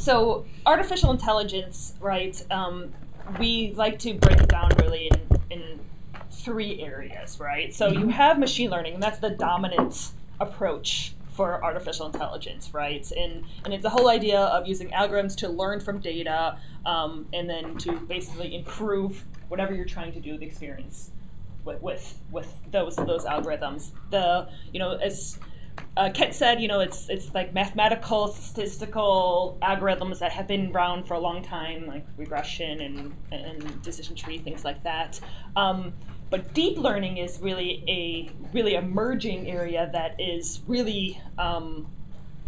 So artificial intelligence, right? We like to break it down really in three areas, right? So you have machine learning, and that's the dominant approach for artificial intelligence, right? And it's the whole idea of using algorithms to learn from data, and then to basically improve whatever you're trying to do, the experience with those algorithms. As Kent said, it's like mathematical, statistical algorithms that have been around for a long time, like regression and decision tree, things like that. But deep learning is really a emerging area that is really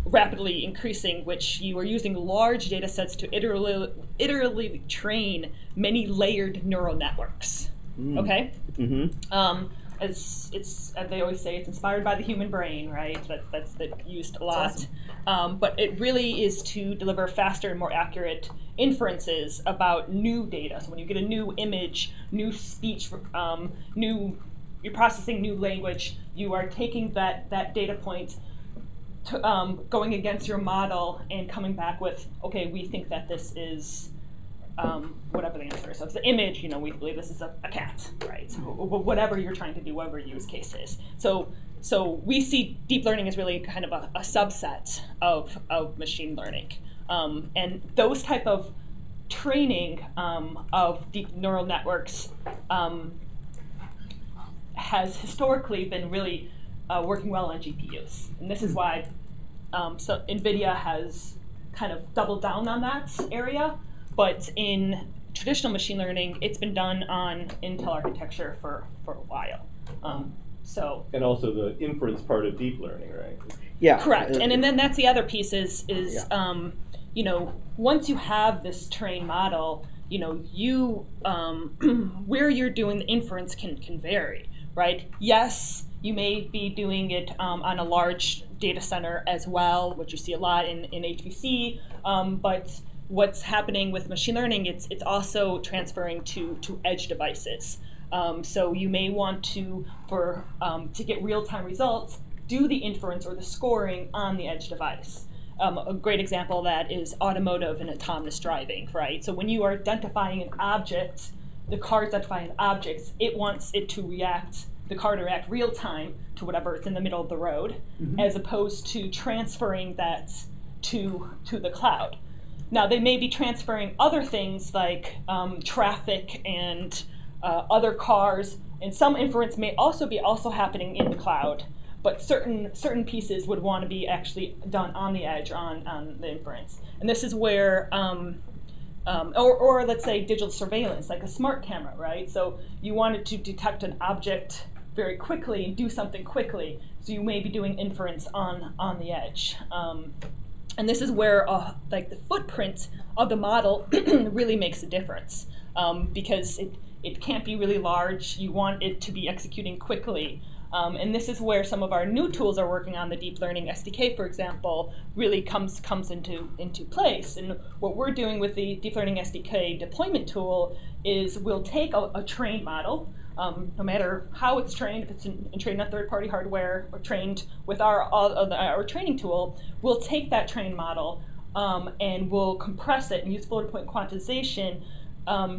rapidly increasing, which you are using large data sets to iteratively train many layered neural networks. Okay? As they always say, it's inspired by the human brain, right? That's used a lot. Awesome. But it really is to deliver faster and more accurate inferences about new data. So when you get a new image, new speech, you're processing new language, you are taking that data point, going against your model and coming back with, okay, we think that this is whatever the answer is. So if it's an image, we believe this is a cat, right? So whatever you're trying to do, whatever your use case is. So we see deep learning as really kind of a subset of machine learning. And those type of training of deep neural networks has historically been really working well on GPUs. And this is why so NVIDIA has kind of doubled down on that area. But in traditional machine learning, it's been done on Intel architecture for a while. And also the inference part of deep learning, right? Yeah. Correct. And then that's the other piece is once you have this trained model, where you're doing the inference can vary, right? Yes, you may be doing it on a large data center as well, which you see a lot in HPC, but what's happening with machine learning, it's also transferring to edge devices. So you may want to get real-time results, do the inference or the scoring on the edge device. A great example of that is automotive and autonomous driving, right? So when you are identifying an object, the car is identifying objects, it wants the car to react real-time to whatever is in the middle of the road, as opposed to transferring that to the cloud. Now, they may be transferring other things like traffic and other cars, and some inference may also be happening in the cloud, but certain pieces would want to be actually done on the edge on the inference. And this is where, or let's say digital surveillance, like a smart camera, right? So you wanted to detect an object very quickly and do something quickly, so you may be doing inference on the edge. And this is where like the footprint of the model really makes a difference, because it can't be really large. You want it to be executing quickly. And this is where some of our new tools are working on. The Deep Learning SDK, for example, really comes into place. And what we're doing with the Deep Learning SDK deployment tool is we'll take a trained model, no matter how it's trained, if it's trained on third-party hardware or trained with our training tool, we'll take that trained model and we'll compress it and use floating-point quantization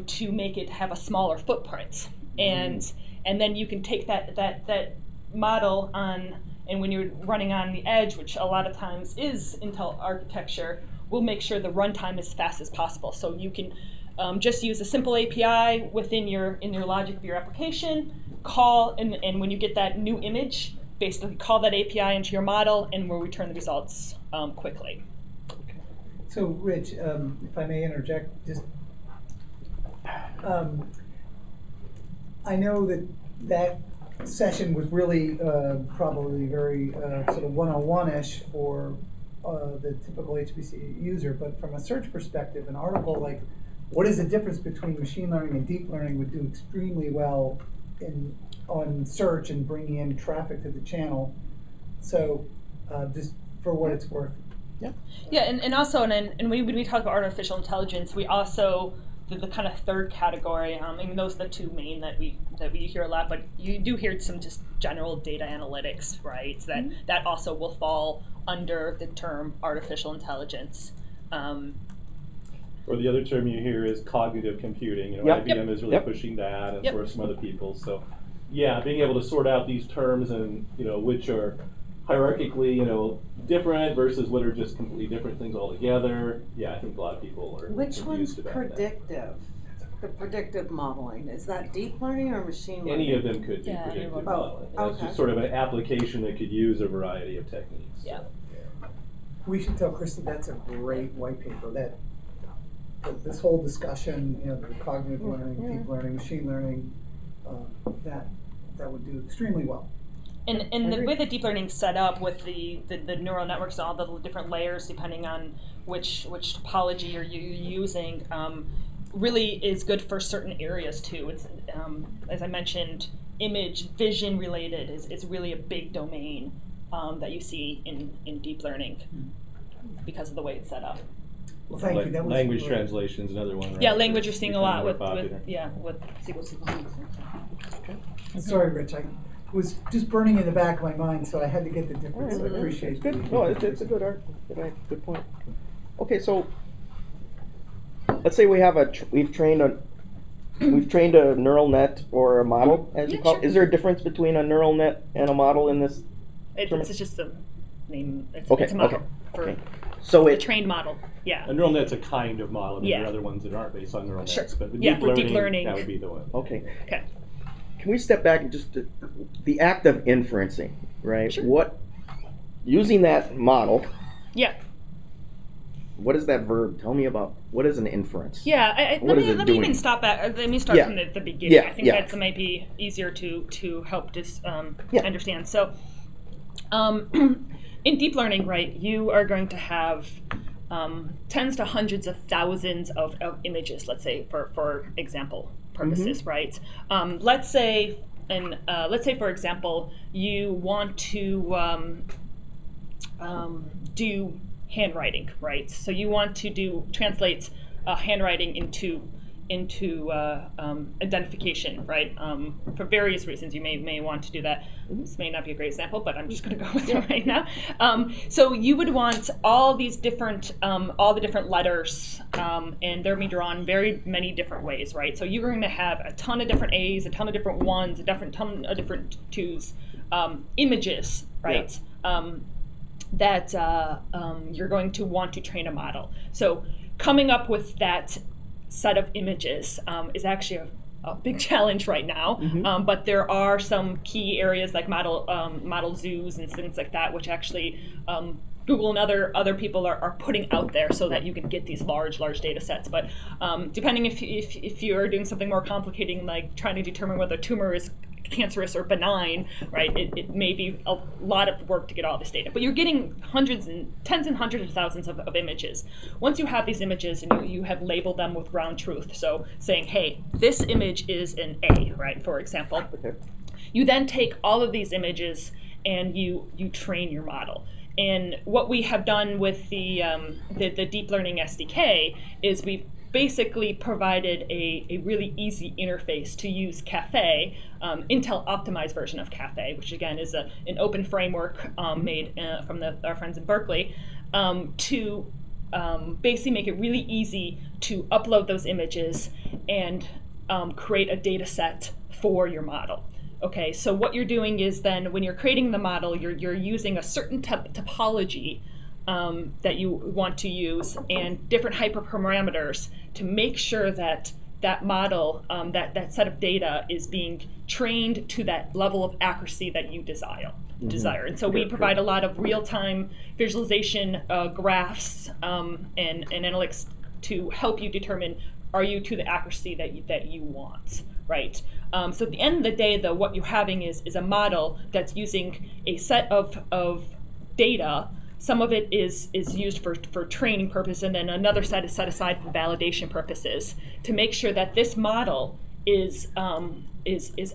to make it have a smaller footprint. And then you can take that model on, and when you're running on the edge, which a lot of times is Intel architecture, we'll make sure the runtime is as fast as possible. So you can just use a simple API in your logic of your application, call, and when you get that new image, basically call that API into your model, and we'll return the results quickly. So, Rich, if I may interject, just I know that session was really probably very sort of one-on-one-ish for the typical HPC user, but from a search perspective, an article like what is the difference between machine learning and deep learning would do extremely well on search and bringing in traffic to the channel. So just for what it's worth. Yeah. Yeah, and also, and when we talk about artificial intelligence, we also, the kind of third category, I mean, those are the two main that we hear a lot, but you do hear some just general data analytics, right? So that also will fall under the term artificial intelligence. Or the other term you hear is cognitive computing. Yep. IBM is really pushing that, and sort of some other people. So, yeah, being able to sort out these terms and which are hierarchically different versus what are just completely different things altogether. Yeah, I think a lot of people are Which one's confused about predictive? The predictive modeling, is that deep learning or machine that. learning? Any of them could be predictive modeling. That's okay. just sort of an application that could use a variety of techniques. Yeah. We should tell Christy that's a great white paper. That this whole discussion, the cognitive learning, deep learning, machine learning, that would do extremely well. And the way the deep learning is set up with the neural networks and all the different layers, depending on which topology you're using, really is good for certain areas too. It's as I mentioned, image vision related is really a big domain that you see in deep learning because of the way it's set up. Well, thank you. That was language translation is another one, right? Yeah, language you're seeing a lot with SQL. Sorry, Rich. I was just burning in the back of my mind, so I had to get the difference. So I appreciate it. Good. No, it's a good article. Good point. Okay, so let's say we have we've trained a neural net or a model, as you call it. Is there a difference between a neural net and a model in this? It's just the name. It's a model for so the trained model. Yeah. A neural net's a kind of model. I mean, there are other ones that aren't based on neural nets, but the for deep learning, that would be the one. Okay. Okay. Can we step back and just the act of inferencing, right? Sure. Using that model. Yeah. What is that verb? Tell me about what is an inference? Yeah, let me even stop at. Let me start from the beginning. I think that might be easier to help understand. So, in deep learning, right, you are going to have tens to hundreds of thousands of images. Let's say for example purposes, right? Let's say for example you want to do handwriting, right? So you want to translate handwriting into identification, right? For various reasons, you may want to do that. This may not be a great example, but I'm just going to go with it right now. So you would want all these different, all the different letters, and they're being drawn very many different ways, right? So you're going to have a ton of different A's, a ton of different ones, a ton of different twos, images, right? Yeah. That you're going to want to train a model. So coming up with that set of images is actually a big challenge right now, but there are some key areas like model zoos and things like that, which actually Google and other people are putting out there so that you can get these large data sets. But depending if you're doing something more complicating, like trying to determine whether a tumor is cancerous or benign, right? It may be a lot of work to get all this data, but you're getting tens and hundreds of thousands of images. Once you have these images and you have labeled them with ground truth, so saying, hey, this image is an A, right, for example, you then take all of these images and you train your model. And what we have done with the deep learning SDK is we've basically provided a really easy interface to use Caffe, Intel optimized version of Caffe, which again is an open framework made from our friends in Berkeley, to basically make it really easy to upload those images and create a data set for your model. Okay, so what you're doing is then when you're creating the model, you're using a certain topology that you want to use and different hyperparameters to make sure that that model, that set of data is being trained to that level of accuracy that you desire. And so we provide a lot of real-time visualization graphs and analytics to help you determine, are you to the accuracy that you want, right? So at the end of the day, though, what you're having is a model that's using a set of data. Some of it is used for training purposes, and then another set is set aside for validation purposes to make sure that this model is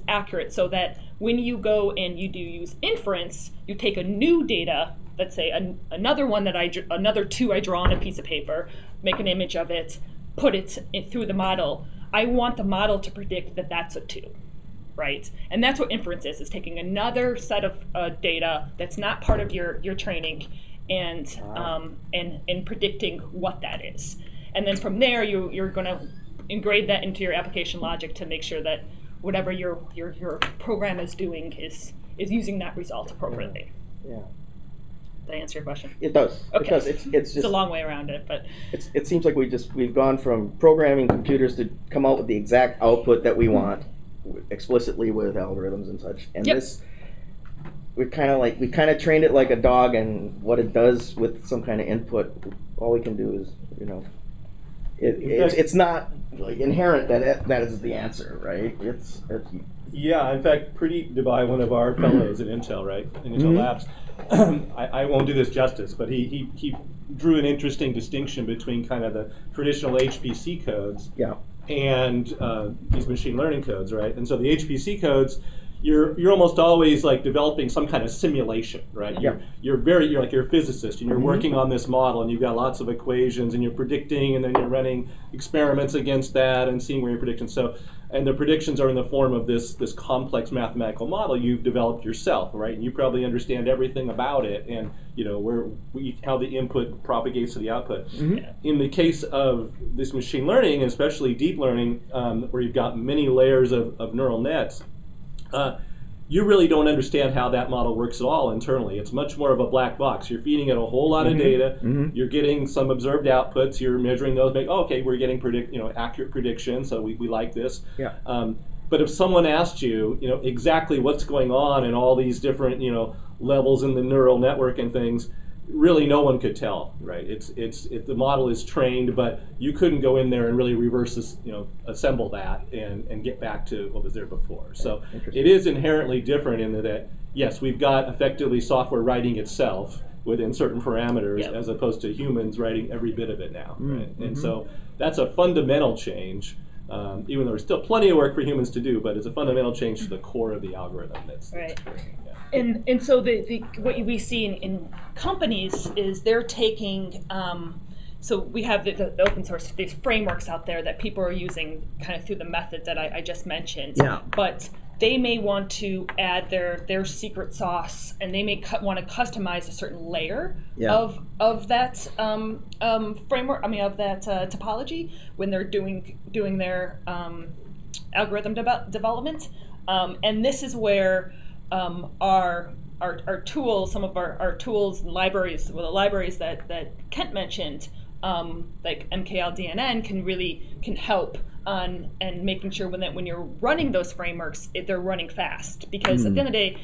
accurate, so that when you go and you do use inference, you take a new data, let's say another two I draw on a piece of paper, make an image of it, put it through the model. I want the model to predict that that's a 2. Right, and that's what inference is taking another set of data that's not part of your training and predicting what that is. And then from there, you're going to engrave that into your application logic to make sure that whatever your program is doing is using that result appropriately. Yeah. Did I answer your question? It does. Okay. It does. It's just a long way around it, but it seems like we've gone from programming computers to come out with the exact output that we want explicitly with algorithms and such. And this we kind of trained it like a dog, and what it does with some kind of input, all we can do is, it's not like inherent that is the answer, right? It's yeah. In fact, Pradeep Dubai, one of our fellows at Intel, right, in Intel Labs, I won't do this justice, but he drew an interesting distinction between kind of the traditional HPC codes and these machine learning codes, right? And so the HPC codes, you're almost always like developing some kind of simulation, right? You're like you're a physicist, and you're working on this model, and you've got lots of equations, and you're predicting, and then you're running experiments against that and seeing where your predictions. So, and the predictions are in the form of this complex mathematical model you've developed yourself, right? And you probably understand everything about it, and how the input propagates to the output. In the case of this machine learning, and especially deep learning, where you've got many layers of neural nets, you really don't understand how that model works at all internally. It's much more of a black box. You're feeding it a whole lot of data. You're getting some observed outputs. You're measuring those. Okay, we're getting accurate predictions, so we like this. But if someone asked you, exactly what's going on in all these different, levels in the neural network and things, really no one could tell, right? The model is trained, but you couldn't go in there and really reverse this, assemble that and get back to what was there before. So it is inherently different in that, yes, we've got effectively software writing itself within certain parameters, as opposed to humans writing every bit of it now, right? And so that's a fundamental change, even though there's still plenty of work for humans to do, but it's a fundamental change to the core of the algorithm. That's And so what we see in companies is they're taking, so we have the open source, these frameworks out there that people are using kind of through the method that I just mentioned. But they may want to add their secret sauce, and they may want to customize a certain layer of that framework. Of that topology when they're doing their algorithm development. And this is where our tools, some of our tools and libraries, the libraries that Kent mentioned, like MKLDNN, can help on and making sure when you're running those frameworks, they're running fast. Because at the end of the day,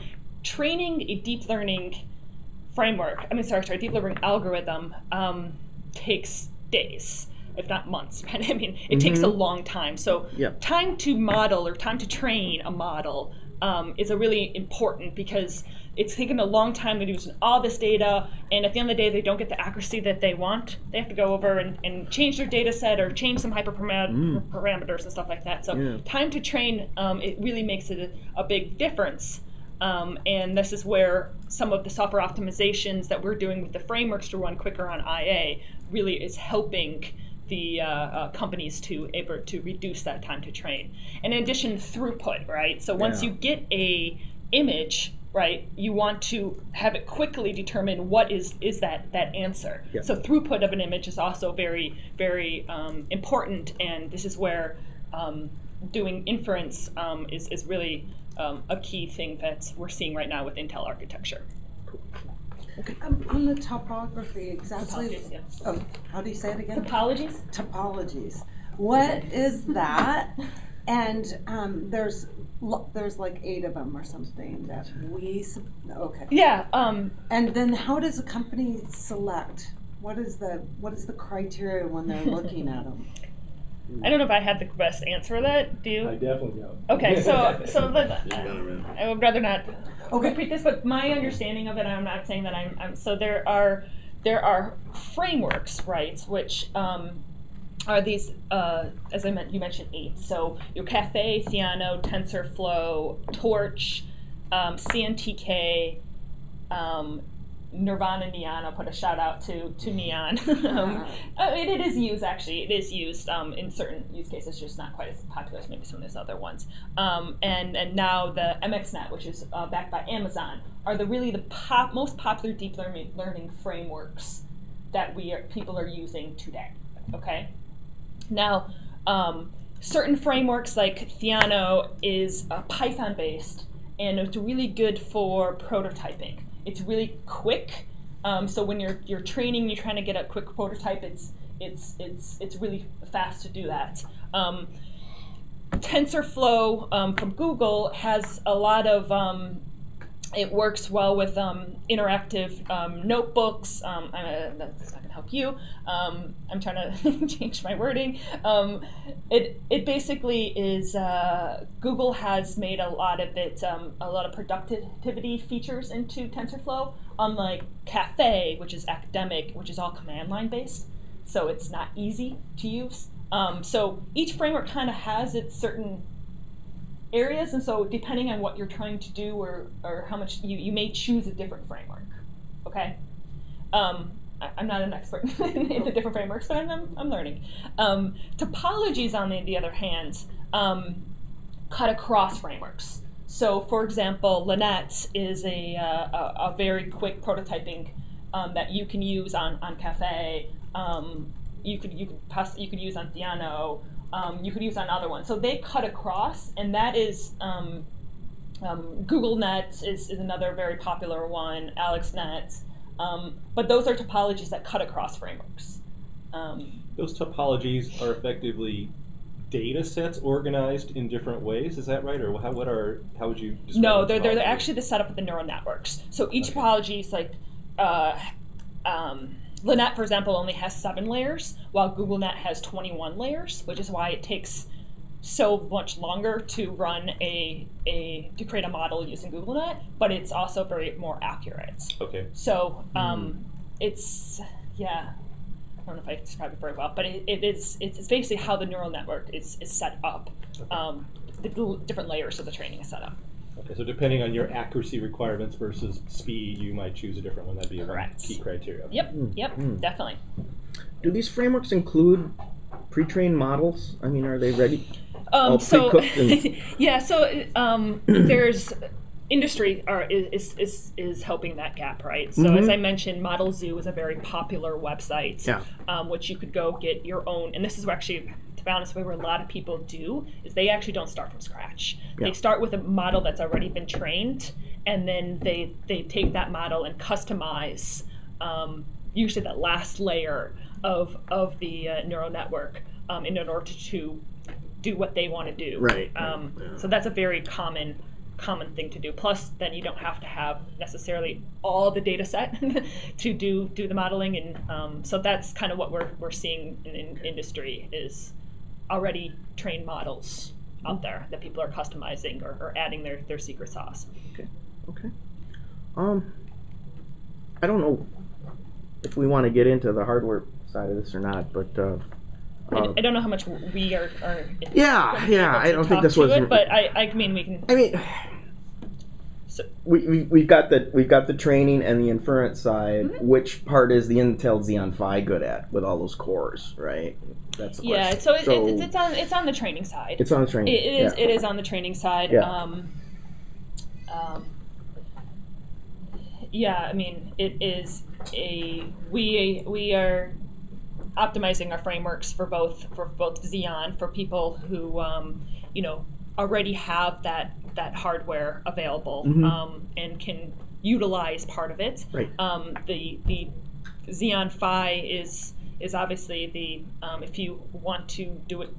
training a deep learning framework, deep learning algorithm takes days, if not months. It takes a long time. So time to model or time to train a model is a really important, because it's taken a long time to use all this data, and at the end of the day, they don't get the accuracy that they want. They have to go over and change their data set or change some hyperparameters and stuff like that. So time to train, it really makes it a big difference. And this is where some of the software optimizations that we're doing with the frameworks to run quicker on IA really is helping the companies to reduce that time to train. And in addition, throughput, right? So once you get a image, right, you want to have it quickly determine what is that answer. So throughput of an image is also very, very important, and this is where doing inference is really a key thing that we're seeing right now with Intel architecture. On the topography, exactly. Topologies, how do you say it again? Topologies? Topologies. What is that? And there's like 8 of them or something that Yeah. And then how does a company select? What is the criteria when they're looking at them? I don't know if I have the best answer for that. Do you? I definitely don't. Okay, so I would rather not repeat this, but my understanding of it, I'm not saying that I'm so there are frameworks, right, which are these, as you mentioned 8. So your Caffe, Theano, TensorFlow, Torch, CNTK, Nirvana Neon. I'll put a shout out to Neon. It is used, actually. It is used in certain use cases, just not quite as popular as maybe some of those other ones. And now the MXNet, which is backed by Amazon, are the most popular deep learning frameworks that people are using today. Okay. Now, certain frameworks like Theano is Python based, and it's really good for prototyping. It's really quick, so when you're training, you're trying to get a quick prototype. It's really fast to do that. TensorFlow from Google has a lot of. It works well with interactive notebooks. That's not going to help you. I'm trying to change my wording. It basically is. Google has made a lot of productivity features into TensorFlow, unlike Caffe, which is academic, which is all command line based. So it's not easy to use. So each framework kind of has its certain areas, and so depending on what you're trying to do or how much you may choose a different framework. Okay, I'm not an expert in the different frameworks, but I'm learning. Topologies, on the other hand, cut across frameworks. So, for example, Lynette is a very quick prototyping that you can use on Caffe. You could use on Theano. You could use on other ones. So they cut across, and that is GoogleNet is another very popular one, AlexNet. But those are topologies that cut across frameworks. Those topologies are effectively data sets organized in different ways. Is that right, or how would you describe? No, they're actually the setup of the neural networks. So each topology is like. Lynette, for example, only has 7 layers, while GoogleNet has 21 layers, which is why it takes so much longer to run to create a model using GoogleNet, but it's also very more accurate. Okay. So it's I don't know if I described it very well, but it's basically how the neural network is set up. Okay. The different layers of the training is set up. Okay, so depending on your accuracy requirements versus speed, you might choose a different one. That'd be a key criteria. Yep, definitely. Do these frameworks include pre-trained models? I mean, are they ready? There's industry is helping that gap, right? So as I mentioned, Model Zoo is a very popular website, which you could go get your own, and this is actually, to be honest, where a lot of people do is they actually don't start from scratch. Yeah. They start with a model that's already been trained, and then they take that model and customize usually that last layer of the neural network in order to do what they want to do. Right. So that's a very common thing to do. Plus, then you don't have to have necessarily all the data set to do the modeling, and so that's kind of what we're seeing in industry is already trained models out there that people are customizing or adding their secret sauce. Okay. I don't know if we want to get into the hardware side of this or not, but I don't know how much we are I don't think this was it, but I mean we can. I mean, so we've got the training and the inference side. Which part is the Intel Xeon Phi good at with all those cores, right? That's the question. So it's on the training side. It's on the training. It is on the training side. Yeah. I mean, it is we are optimizing our frameworks for both Xeon for people who already have that hardware available and can utilize part of it. Right. The Xeon Phi is obviously the if you want to do it,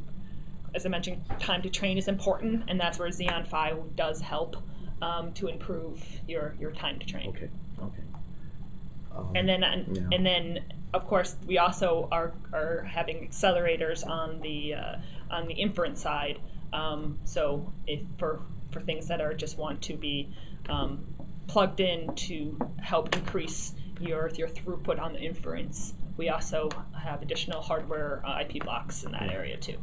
as I mentioned, time to train is important, and that's where Xeon Phi does help to improve your time to train. Okay. And then of course we also are having accelerators on the inference side. So if for things that are just want to be plugged in to help increase your throughput on the inference, we also have additional hardware IP blocks in that area too.